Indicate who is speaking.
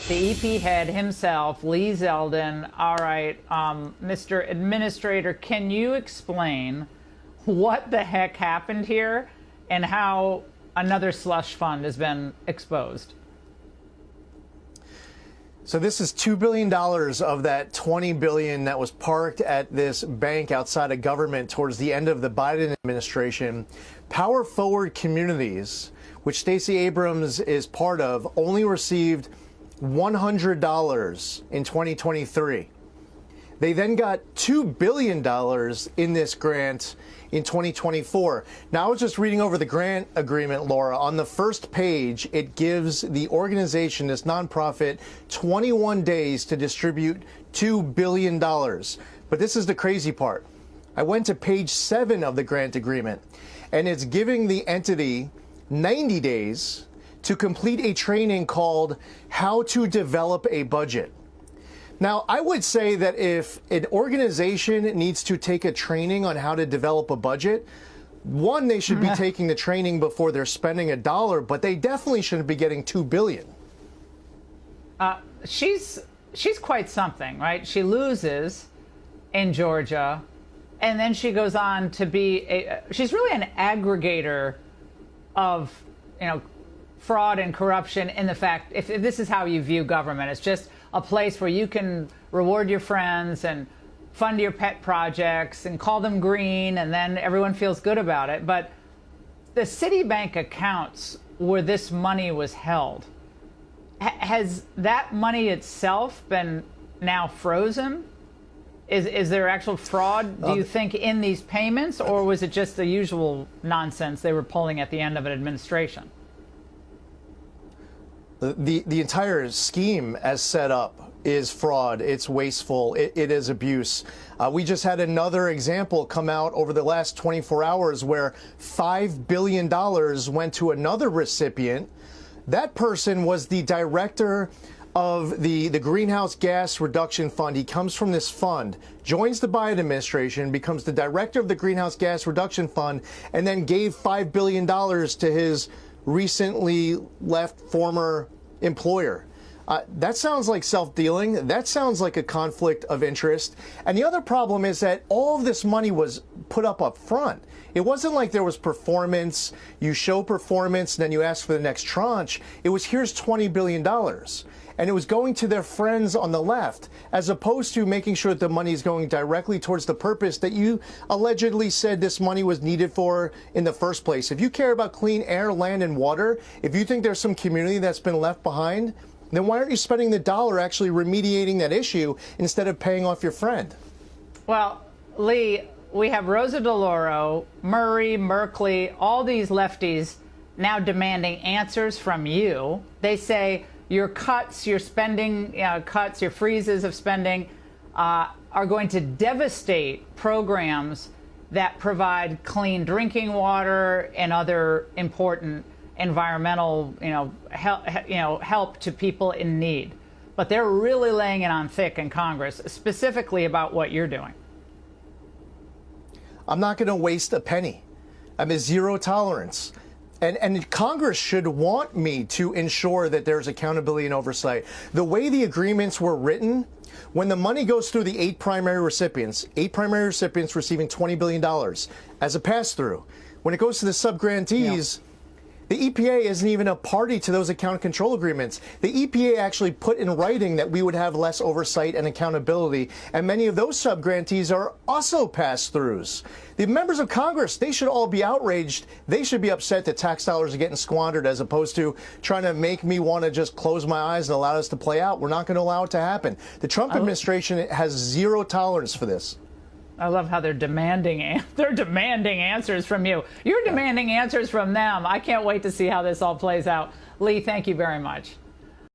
Speaker 1: The EP head himself, Lee Zeldin. All right, Mr. Administrator, can you explain what the heck happened here and how another slush fund has been exposed?
Speaker 2: So this is $2 billion of that $20 billion that was parked at this bank outside of government towards the end of the Biden administration. Power Forward Communities, which Stacey Abrams is part of, only received $100 in 2023. They then got $2 billion in this grant in 2024. Now, I was just reading over the grant agreement, Laura. On the first page, it gives the organization, this nonprofit, 21 days to distribute $2 billion. But this is the crazy part. I went to page 7 of the grant agreement, and it's giving the entity 90 days to complete a training called How to Develop a Budget. Now, I would say that if an organization needs to take a training on how to develop a budget, one, they should be taking the training before they're spending $1, but they definitely shouldn't be getting $2 billion.
Speaker 1: She's quite something, right? She loses in Georgia, and then she goes on to be she's really an aggregator of, fraud and corruption in the fact, if this is how you view government, it's just a place where you can reward your friends and fund your pet projects and call them green, and then everyone feels good about it. But the Citibank accounts where this money was held, has that money itself been now frozen? Is there actual fraud, do you think, in these payments, or was it just the usual nonsense they were pulling at the end of an administration?
Speaker 2: The entire scheme as set up is fraud. It's wasteful. It is abuse. We just had another example come out over the last 24 hours where $5 billion went to another recipient. That person was the director of the Greenhouse Gas Reduction Fund. He comes from this fund, joins the Biden administration, becomes the director of the Greenhouse Gas Reduction Fund, and then gave $5 billion to his recently left former employer. That sounds like self-dealing. That sounds like a conflict of interest. And the other problem is that all of this money was put up front. It wasn't like there was performance. You show performance, and then you ask for the next tranche. It was, here's $20 billion. And it was going to their friends on the left, as opposed to making sure that the money is going directly towards the purpose that you allegedly said this money was needed for in the first place. If you care about clean air, land, and water, if you think there's some community that's been left behind, then why aren't you spending the dollar actually remediating that issue instead of paying off your friend?
Speaker 1: Well, Lee, we have Rosa DeLauro, Murray, Merkley, all these lefties now demanding answers from you. They say your cuts, your spending cuts, your freezes of spending are going to devastate programs that provide clean drinking water and other important environmental, help to people in need. But they're really laying it on thick in Congress, specifically about what you're doing.
Speaker 2: I'm not going to waste a penny. I'm a zero tolerance. And Congress should want me to ensure that there's accountability and oversight. The way the agreements were written, when the money goes through the 8 primary recipients receiving $20 billion as a pass-through, when it goes to the sub-grantees, the EPA isn't even a party to those account control agreements. The EPA actually put in writing that we would have less oversight and accountability, and many of those sub-grantees are also pass-throughs. The members of Congress, they should all be outraged. They should be upset that tax dollars are getting squandered, as opposed to trying to make me want to just close my eyes and allow this to play out. We're not going to allow it to happen. The Trump administration has zero tolerance for this.
Speaker 1: I love how they're demanding answers from you. You're demanding answers from them. I can't wait to see how this all plays out. Lee, thank you very much.